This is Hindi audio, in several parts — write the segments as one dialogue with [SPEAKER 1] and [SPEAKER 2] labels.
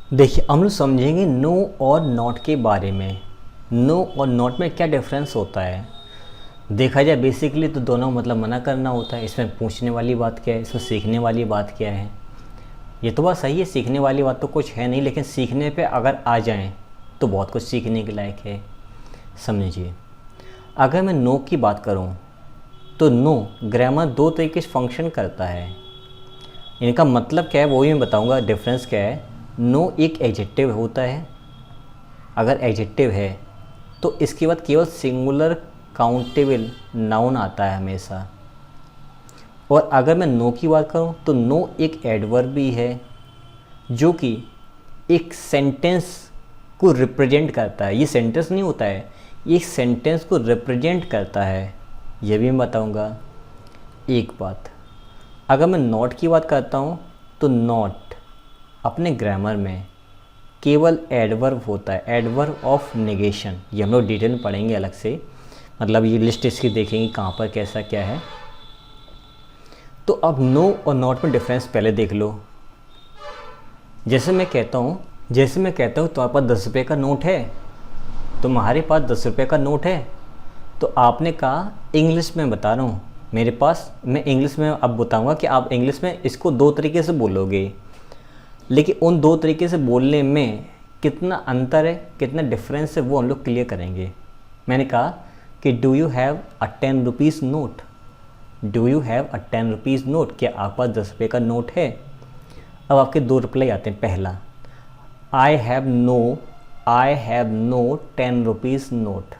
[SPEAKER 1] देखिए, हम लोग समझेंगे नो और नॉट के बारे में। नो और नॉट में क्या डिफरेंस होता है। देखा जाए बेसिकली तो दोनों मतलब मना करना होता है। इसमें पूछने वाली बात क्या है, इसमें सीखने वाली बात क्या है। ये तो बात सही है, सीखने वाली बात तो कुछ है नहीं, लेकिन सीखने पे अगर आ जाएं तो बहुत कुछ सीखने के लायक है। समझिए, अगर मैं नो की बात करूं तो नो ग्रामर दो तरीके से फंक्शन करता है। इनका मतलब क्या है वो भी मैं बताऊंगा, डिफरेंस क्या है। नो एक एडजेक्टिव होता है। अगर एडजेक्टिव है तो इसके बाद केवल सिंगुलर काउंटेबल नाउन आता है हमेशा। और अगर मैं नो की बात करूं तो नो एक एडवर्ब भी है जो कि एक सेंटेंस को रिप्रेजेंट करता है। ये सेंटेंस नहीं होता है, ये एक सेंटेंस को रिप्रेजेंट करता है। ये भी मैं बताऊंगा। एक बात, अगर मैं नॉट की बात करता हूँ तो नॉट अपने ग्रामर में केवल एडवर्ब होता है, एडवर्ब ऑफ नेगेशन। ये हम लोग डिटेल में पढ़ेंगे अलग से, मतलब ये लिस्ट इसकी देखेंगे कहाँ पर कैसा क्या है। तो अब नो और नॉट में डिफरेंस पहले देख लो। जैसे मैं कहता हूँ तुम्हारे पास 10 रुपये का नोट है, तुम्हारे पास 10 रुपये का नोट है, तो आपने कहा इंग्लिश में बता रहा हूँ मेरे पास, मैं इंग्लिश में अब बताऊँगा कि आप इंग्लिश में इसको दो तरीके से बोलोगे, लेकिन उन दो तरीके से बोलने में कितना अंतर है, कितना डिफरेंस है, वो हम लोग क्लियर करेंगे। मैंने कहा कि do you have a 10 rupees note, do you have a 10 rupees note, क्या आपके पास 10 रुपये का नोट है। अब आपके दो रिप्लाई आते हैं। पहला, I have no 10 rupees note,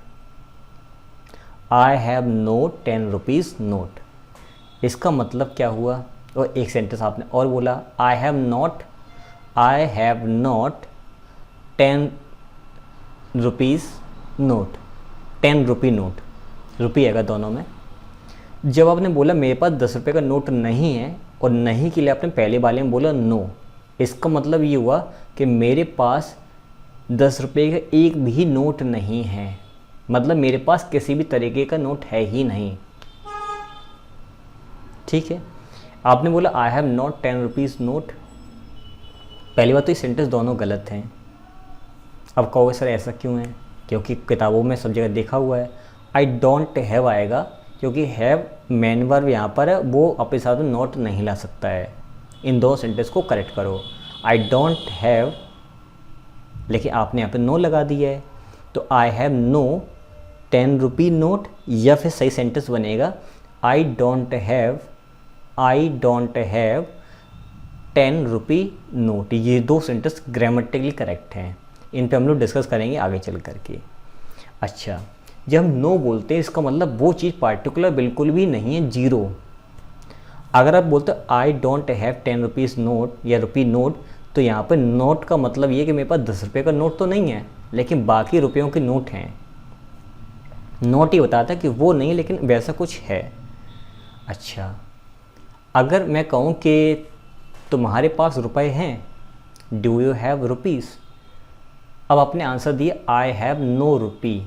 [SPEAKER 1] I have no 10 rupees note. इसका मतलब क्या हुआ। और एक सेंटेंस आपने और बोला, I have not 10 rupees note, 10 rupee note, rupee आएगा दोनों में। जब आपने बोला मेरे पास 10 रुपये का नोट नहीं है, और नहीं के लिए आपने पहले वाले में बोला नो, इसका मतलब ये हुआ कि मेरे पास 10 रुपये का एक भी नोट नहीं है, मतलब मेरे पास किसी भी तरीके का नोट है ही नहीं। ठीक है, आपने बोला I have not 10 rupees note. पहली बात तो ये सेंटेंस दोनों गलत हैं। अब कहोगे सर ऐसा क्यों है, क्योंकि किताबों में सब जगह देखा हुआ है आई डोंट हैव आएगा, क्योंकि हैव मेन वर्ब यहाँ पर है, वो अपने साथ में नॉट नहीं ला सकता है। इन दो सेंटेंस को करेक्ट करो। आई डोंट हैव, लेकिन आपने यहाँ पे नो लगा दिया है, तो I have no 10 rupee note, या फिर सही सेंटेंस बनेगा I don't have 10 rupee note. ये दो सेंटेंस ग्रामेटिकली करेक्ट हैं। इन पे हम लोग डिस्कस करेंगे आगे चल करके। अच्छा, जब हम नो बोलते हैं इसका मतलब वो चीज़ पार्टिकुलर बिल्कुल भी नहीं है, जीरो। अगर आप बोलते हो आई डोंट हैव 10 रुपीज़ नोट या रुपी नोट, तो यहाँ पर नोट का मतलब ये कि मेरे पास 10 रुपये का नोट तो नहीं है, लेकिन बाकी रुपयों के नोट हैं। नोट ही बताता है कि वो नहीं, लेकिन वैसा कुछ है। अच्छा, अगर मैं कहूँ कि तुम्हारे पास रुपए हैं, डू यू हैव रुपीज़, अब आपने आंसर दिया I have no rupee,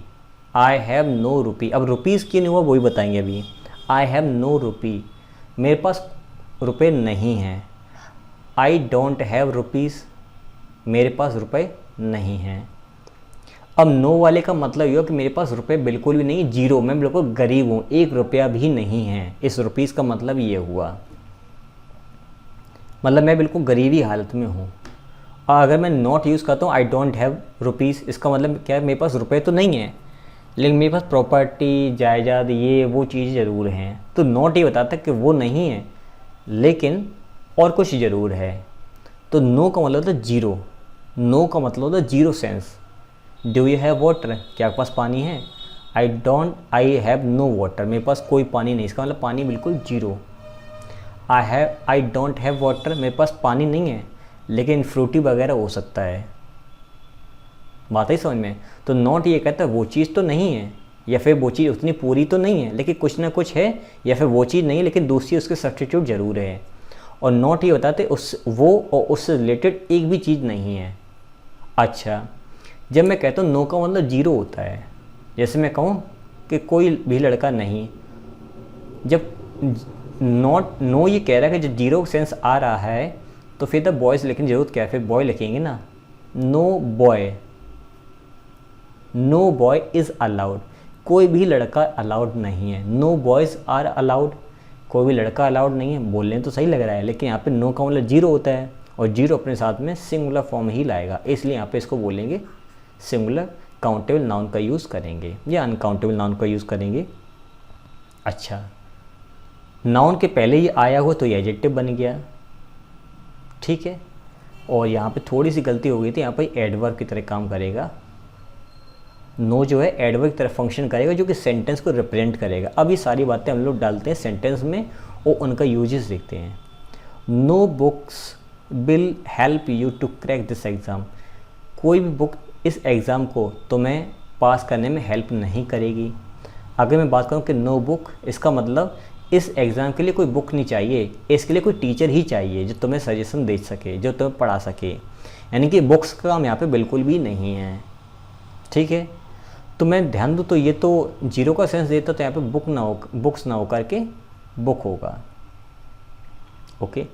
[SPEAKER 1] I have no rupee. अब रुपीज़ क्यों नहीं हुआ वो भी बताएंगे अभी। आई हैव नो रुपी, मेरे पास रुपए नहीं हैं। आई डोंट हैव रुपीज़, मेरे पास रुपए नहीं हैं। अब नो वाले का मतलब ये हो कि मेरे पास रुपए बिल्कुल भी नहीं, जीरो, मैं बिल्कुल गरीब हूँ, 1 रुपया भी नहीं है। इस रुपीज़ का मतलब ये हुआ, मतलब मैं बिल्कुल गरीबी हालत में हूँ। और अगर मैं नॉट यूज़ करता हूँ आई डोंट हैव रुपीज़, इसका मतलब क्या है, मेरे पास रुपए तो नहीं है, लेकिन मेरे पास प्रॉपर्टी, जायदाद, ये वो चीज़ ज़रूर हैं। तो नॉट ये बताता है कि वो नहीं है, लेकिन और कुछ ज़रूर है। तो नो का मतलब होता है जीरो, नो का मतलब होता है zero sense. Do you have water, क्या आपके पास पानी है। आई हैव नो वाटर, मेरे पास कोई पानी नहीं, इसका मतलब पानी बिल्कुल zero. I don't have water, मेरे पास पानी नहीं है, लेकिन फ्रूटी वगैरह हो सकता है। बात ही समझ में। तो नॉट ये कहता है वो चीज़ तो नहीं है, या फिर वो चीज़ उतनी पूरी तो नहीं है, लेकिन कुछ ना कुछ है, या फिर वो चीज़ नहीं है लेकिन दूसरी उसके सब्स्टिट्यूट ज़रूर है। और नॉट ये बताते उस वो और उससे रिलेटेड एक भी चीज़ नहीं है। अच्छा, जब मैं कहता हूँ नो का मतलब जीरो होता है, जैसे मैं कहूँ कि कोई भी लड़का नहीं, जब नो ये कह रहा है कि जब जीरो सेंस आ रहा है तो फिर द बॉयज़, लेकिन ज़रूरत क्या है, फिर बॉय लिखेंगे ना, नो बॉय इज़ अलाउड, कोई भी लड़का अलाउड नहीं है। नो बॉयज़ आर अलाउड, कोई भी लड़का अलाउड नहीं है। बोलने तो सही लग रहा है, लेकिन यहाँ पे नो का मतलब जीरो होता है, और जीरो अपने साथ में सिंगुलर फॉर्म ही लाएगा, इसलिए यहाँ पे इसको बोलेंगे सिंगुलर काउंटेबल नाउन का यूज़ करेंगे या अनकाउंटेबल नाउन का यूज़ करेंगे। अच्छा, नाउन के पहले ही आया हो तो ये एडजेक्टिव बन गया, ठीक है। और यहाँ पे थोड़ी सी गलती हो गई थी, यहाँ पे एडवर्ब की तरह काम करेगा। नो जो है एडवर्ब की तरह फंक्शन करेगा, जो कि सेंटेंस को रिप्रेजेंट करेगा। अब ये सारी बातें हम लोग डालते हैं सेंटेंस में और उनका यूजेस देखते हैं। No books will help you to crack this exam, कोई भी बुक इस एग्ज़ाम को तुम्हें पास करने में हेल्प नहीं करेगी। अगर मैं बात करूँ कि नो बुक, इसका मतलब इस एग्ज़ाम के लिए कोई बुक नहीं चाहिए, इसके लिए कोई टीचर ही चाहिए जो तुम्हें सजेशन दे सके, जो तुम्हें पढ़ा सके। यानी कि बुक्स का काम यहाँ पे बिल्कुल भी नहीं है, ठीक है। तो मैं ध्यान दूँ तो ये तो जीरो का सेंस देता, तो यहाँ पे बुक्स ना हो करके बुक होगा, okay.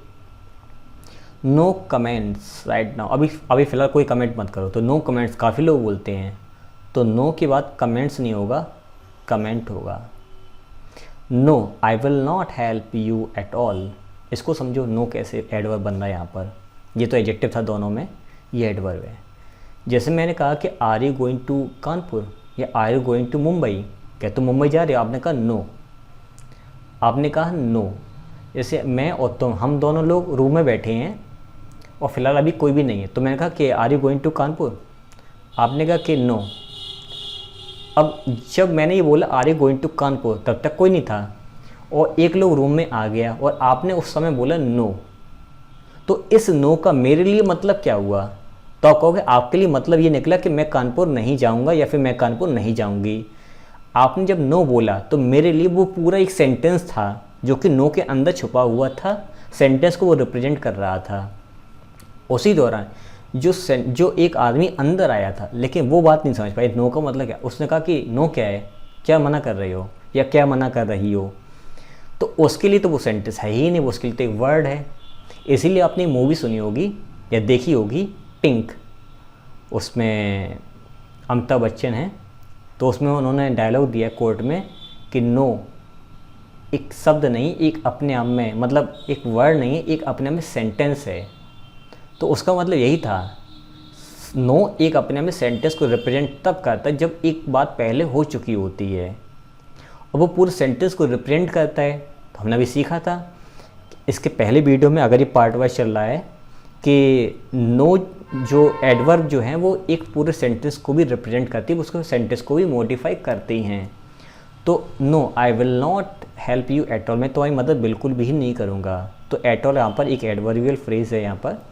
[SPEAKER 1] No comments right now, अभी फ़िलहाल कोई कमेंट मत करो, तो नो कमेंट्स काफ़ी लोग बोलते हैं, तो नो के बाद कमेंट्स नहीं होगा, कमेंट होगा। No I will not help you at all, इसको समझो नो कैसे एडवर्ब बन रहा है यहाँ पर। ये तो एडजेक्टिव था दोनों में, ये एडवर्ब है। जैसे मैंने कहा कि are you going to Kanpur या are you going to Mumbai, क्या तुम मुंबई जा रहे हो? आपने कहा नो, आपने कहा नो। जैसे मैं और तुम, हम दोनों लोग रूम में बैठे हैं और फिलहाल अभी कोई भी नहीं है, तो मैंने कहा कि are you going to Kanpur, आपने कहा कि नो। अब जब मैंने ये बोला are you going to Kanpur, तब तक कोई नहीं था और एक लोग रूम में आ गया और आपने उस समय बोला नो, तो इस नो का मेरे लिए मतलब क्या हुआ? तो आप कहोगे आपके लिए मतलब ये निकला कि मैं कानपुर नहीं जाऊंगा या फिर मैं कानपुर नहीं जाऊंगी। आपने जब नो बोला तो मेरे लिए वो पूरा एक सेंटेंस था जो कि नो के अंदर छुपा हुआ था, सेंटेंस को वो रिप्रेजेंट कर रहा था। उसी दौरान जो एक आदमी अंदर आया था, लेकिन वो बात नहीं समझ पाई नो का मतलब क्या। उसने कहा कि नो क्या है, क्या मना कर रहे हो या क्या मना कर रही हो, तो उसके लिए तो वो सेंटेंस है ही नहीं, वो उसके लिए तो एक वर्ड है। इसीलिए आपने एक मूवी सुनी होगी या देखी होगी पिंक, उसमें अमिताभ बच्चन हैं, तो उसमें उन्होंने डायलॉग दिया कोर्ट में कि नो एक शब्द नहीं, एक अपने आप में, मतलब एक वर्ड नहीं है, एक अपने आप में सेंटेंस है। तो उसका मतलब यही था, नो एक अपने आप में सेंटेंस को रिप्रेजेंट तब करता है जब एक बात पहले हो चुकी होती है और वो पूरे सेंटेंस को रिप्रेजेंट करता है। तो हमने अभी सीखा था इसके पहले वीडियो में, अगर ये पार्ट वाइज चल रहा है, कि नो जो एडवर्ब जो हैं वो एक पूरे सेंटेंस को भी रिप्रेजेंट करती है, उसको सेंटेंस को भी मॉडिफाई करती हैं। तो no I will not help you at all, मैं तुम्हारी मदद बिल्कुल भी नहीं करूँगा। तो एट ऑल यहाँ पर एक एडवर्बियल फ्रेज है, यहाँ पर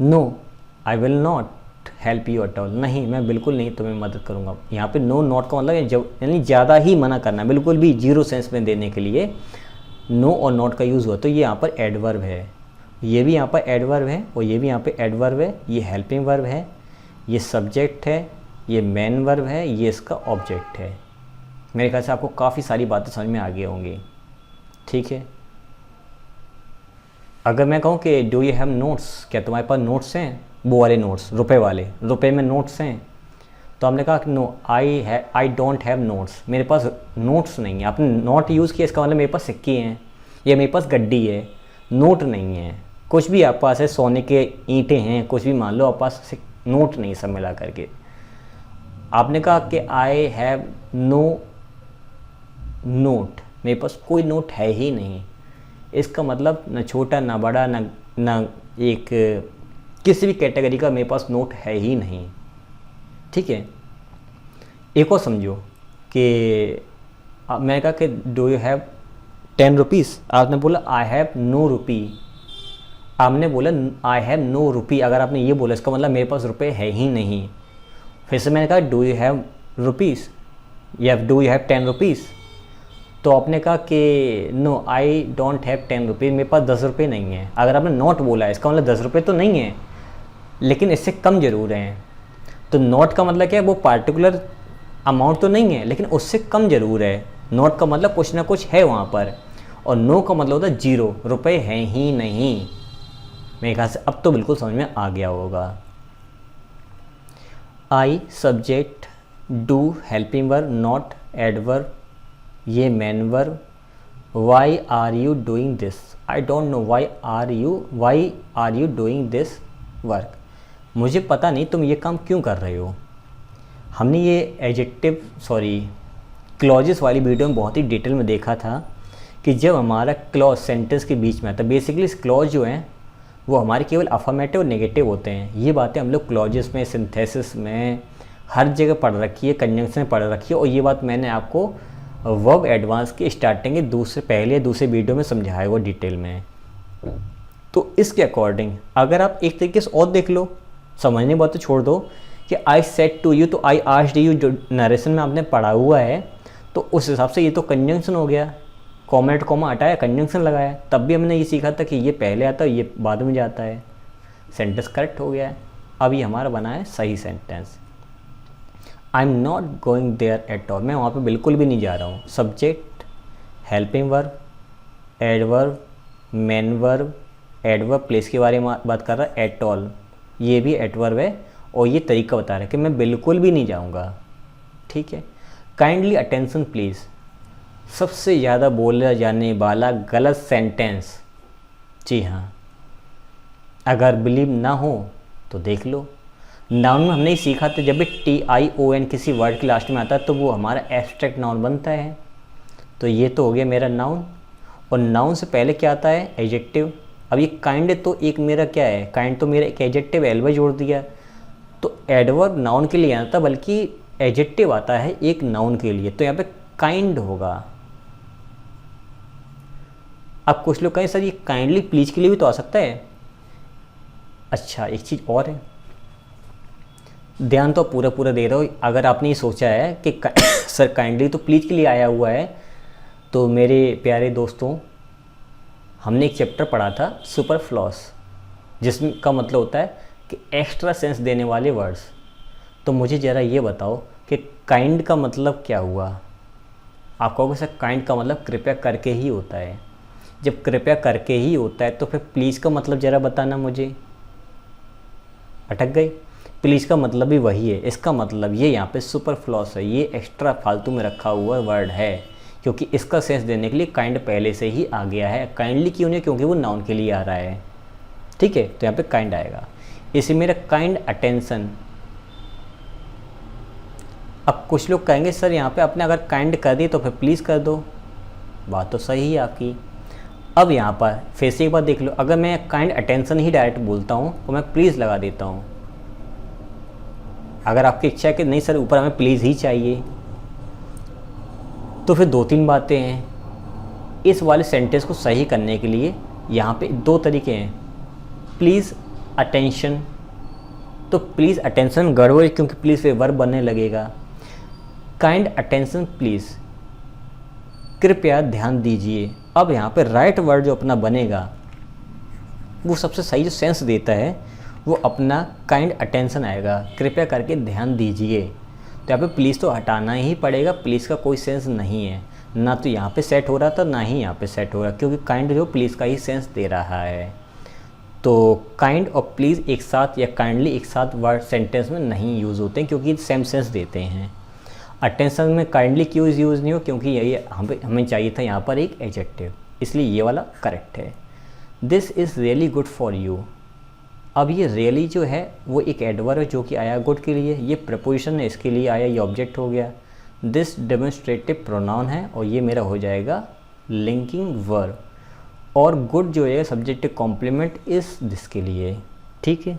[SPEAKER 1] no I will not help you at all, नहीं मैं बिल्कुल नहीं तुम्हें मदद करूँगा। यहाँ पे नो नॉट का मतलब जब यानी ज़्यादा ही मना करना, बिल्कुल भी जीरो सेंस में देने के लिए नो और नॉट का यूज़ हुआ। तो ये यहाँ पर एडवर्ब है, ये भी यहाँ पर एडवर्ब है और ये भी यहाँ पे एडवर्ब है। ये हेल्पिंग वर्ब है, ये सब्जेक्ट है, ये मेन वर्ब है, ये इसका ऑब्जेक्ट है। मेरे ख्याल से आपको काफ़ी सारी बातें समझ में आ गई होंगी, ठीक है। अगर मैं कहूँ कि डू यू हैव नोट्स, क्या तुम्हारे पास नोट्स हैं, वो वाले नोट्स, रुपए वाले, रुपए में नोट्स हैं, तो आपने कहा कि no I don't have notes, मेरे पास नोट्स नहीं है। आपने नोट यूज़ किया, इसका मतलब मेरे पास सिक्के हैं या मेरे पास गड्डी है, नोट नहीं है। कुछ भी आप पास है, सोने के ईंटें हैं, कुछ भी मान लो, आप पास नोट नहीं, सब मिला करके। आपने कहा कि आई हैव नो नोट, मेरे पास कोई नोट है ही नहीं। इसका मतलब न छोटा ना बड़ा न एक किसी भी कैटेगरी का मेरे पास नोट है ही नहीं, ठीक है। एक और समझो कि मैंने कहा कि डू यू हैव 10 रुपीज़, आपने बोला आई हैव नो रुपी, आपने बोला आई हैव नो रुपी। अगर आपने ये बोला, इसका मतलब मेरे पास रुपए है ही नहीं। फिर से मैंने कहा डू यू हैव रुपीज़ या डू यू हैव 10 रुपीज़, तो आपने कहा कि no I don't have 10 rupees, मेरे पास 10 रुपये नहीं है। अगर आपने नोट बोला है, इसका मतलब 10 रुपये तो नहीं है, लेकिन इससे कम ज़रूर हैं। तो नोट का मतलब क्या है, वो पार्टिकुलर अमाउंट तो नहीं है, लेकिन उससे कम ज़रूर है। नोट का मतलब कुछ ना कुछ है वहाँ पर, और नो का मतलब होता है जीरो, रुपए हैं ही नहीं। मेरे ख्याल से अब तो बिल्कुल समझ में आ गया होगा। I subject, do helping verb not adverb, ये main verb. Why are you doing this, I don't know why are you doing this work, मुझे पता नहीं तुम ये काम क्यों कर रहे हो। हमने ये क्लॉजेस वाली वीडियो में बहुत ही डिटेल में देखा था कि जब हमारा क्लॉज सेंटेंस के बीच में आता है, बेसिकली क्लॉज जो हैं वो हमारे केवल अफर्मेटिव और नेगेटिव होते हैं। ये बातें हम लोग क्लॉजेस में, सिंथेसिस में, हर जगह पढ़ रखी है, कंजंक्शन में पढ़ रखी है। और ये बात मैंने आपको वर्ब एडवांस की स्टार्टिंग के पहले दूसरे वीडियो में समझाया हुआ डिटेल में। तो इसके अकॉर्डिंग अगर आप एक तरीके से और देख लो, समझने बात तो छोड़ दो कि आई सेड टू यू, तो आई आस्क्ड यू जो नरेशन में आपने पढ़ा हुआ है, तो उस हिसाब से ये तो कंजंक्शन हो गया। कॉमेंट कॉमा हटाया, कंजंक्शन लगाया, तब भी हमने ये सीखा था कि ये पहले आता है, ये बाद में जाता है। सेंटेंस करेक्ट हो गया है। अब ये हमारा बना है सही sentence. I am not going there at all, मैं वहाँ पे बिल्कुल भी नहीं जा रहा हूँ। Subject, helping verb, adverb, main verb, adverb place के बारे में बात कर रहा है, एट ऑल, ये भी एडवर्ब है और ये तरीका बता रहा है कि मैं बिल्कुल भी नहीं जाऊँगा। ठीक है। काइंडली अटेंशन प्लीज़, सबसे ज़्यादा बोला जाने वाला गलत सेंटेंस। जी हाँ, अगर बिलीव ना हो तो देख लो। नाउन में हमने ही सीखा था जब भी TION किसी वर्ड के लास्ट में आता है तो वो हमारा एब्स्ट्रैक्ट नाउन बनता है। तो ये तो हो गया मेरा नाउन, और नाउन से पहले क्या आता है, एडजेक्टिव। अब ये काइंड तो एक मेरा क्या है, काइंड तो मेरा एक एडजेक्टिव एल्वा जोड़ दिया, तो एडवर्ब नाउन के लिए आता, बल्कि एडजेक्टिव आता है एक नाउन के लिए, तो यहाँ पे काइंड होगा। अब कुछ लोग कहें सर ये काइंडली प्लीज के लिए भी तो आ सकता है। अच्छा, एक चीज़ और है, ध्यान तो पूरा दे रहा हो। अगर आपने ये सोचा है कि सर काइंडली तो प्लीज के लिए आया हुआ है, तो मेरे प्यारे दोस्तों, हमने एक चैप्टर पढ़ा था सुपरफ्लूअस, जिसमें का मतलब होता है कि एक्स्ट्रा सेंस देने वाले वर्ड्स। तो मुझे ज़रा ये बताओ कि काइंड का मतलब क्या हुआ। आप कहोगे सर काइंड का मतलब कृपया करके ही होता है। जब कृपया करके ही होता है तो फिर प्लीज़ का मतलब ज़रा बताना मुझे। अटक गई। प्लीज़ का मतलब भी वही है। इसका मतलब ये यहाँ पे सुपरफ्लूअस है, ये एक्स्ट्रा फालतू में रखा हुआ वर्ड है, क्योंकि इसका सेंस देने के लिए काइंड पहले से ही आ गया है। काइंडली क्यों नहीं, क्योंकि वो नाउन के लिए आ रहा है। ठीक है, तो यहाँ पे काइंड आएगा। इसी मेरा काइंड अटेंशन। अब कुछ लोग कहेंगे सर यहाँ पे आपने अगर काइंड कर दी तो फिर प्लीज़ कर दो। बात तो सही है आपकी। अब यहाँ पर फिर से एक बार देख लो, अगर मैं काइंड अटेंशन ही डायरेक्ट बोलता हूँ तो मैं प्लीज़ लगा देता हूँ। अगर आपकी इच्छा है कि नहीं सर ऊपर हमें प्लीज़ ही चाहिए, तो फिर दो तीन बातें हैं। इस वाले सेंटेंस को सही करने के लिए यहाँ पे दो तरीके हैं। प्लीज़ अटेंशन, तो प्लीज़ अटेंशन गड़बड़, क्योंकि प्लीज़ पे वर्ब बनने लगेगा। काइंड अटेंशन प्लीज़, कृपया ध्यान दीजिए। अब यहाँ पे राइट वर्ड जो अपना बनेगा वो सबसे सही जो सेंस देता है वो अपना काइंड अटेंशन आएगा, कृपया करके ध्यान दीजिए। तो यहाँ पे प्लीज़ तो हटाना ही पड़ेगा, प्लीज़ का कोई सेंस नहीं है, ना तो यहाँ पे सेट हो रहा था ना ही यहाँ पे सेट हो रहा, क्योंकि काइंड जो प्लीज़ का ही सेंस दे रहा है। तो काइंड और प्लीज़ एक साथ या काइंडली एक साथ वर्ड सेंटेंस में नहीं यूज़ होते हैं, क्योंकि सेम सेंस देते हैं। अटेंशन में काइंडली क्यों यूज़ नहीं हो, क्योंकि यही हमें चाहिए था यहाँ पर एक एडजेक्टिव, इसलिए ये वाला करेक्ट है। This is really good for you. अब ये रियली जो है वो एक एडवर्ब है जो कि आया गुड के लिए, ये प्रपोजिशन है इसके लिए आया, ये ऑब्जेक्ट हो गया। दिस डेमोन्स्ट्रेटिव प्रोनाउन है और ये मेरा हो जाएगा लिंकिंग वर्ब, और गुड जो है सब्जेक्टिव कॉम्प्लीमेंट इस दिस के लिए। ठीक है।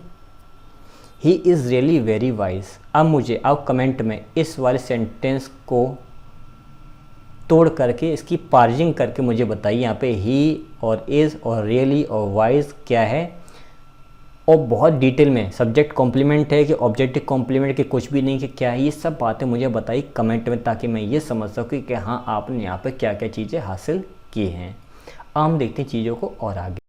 [SPEAKER 1] He is really very wise. अब मुझे आप कमेंट में इस वाले सेंटेंस को तोड़ करके इसकी पार्जिंग करके मुझे बताइए यहाँ पे ही और इज़ और रियली और वाइज क्या है, और बहुत डिटेल में सब्जेक्ट कॉम्प्लीमेंट है कि ऑब्जेक्टिव कॉम्प्लीमेंट कि कुछ भी नहीं कि क्या है, ये सब बातें मुझे बताइए कमेंट में, ताकि मैं ये समझ सकूँ कि हाँ आपने यहाँ पे क्या क्या चीज़ें हासिल की हैं। हम देखते हैं चीज़ों को और आगे।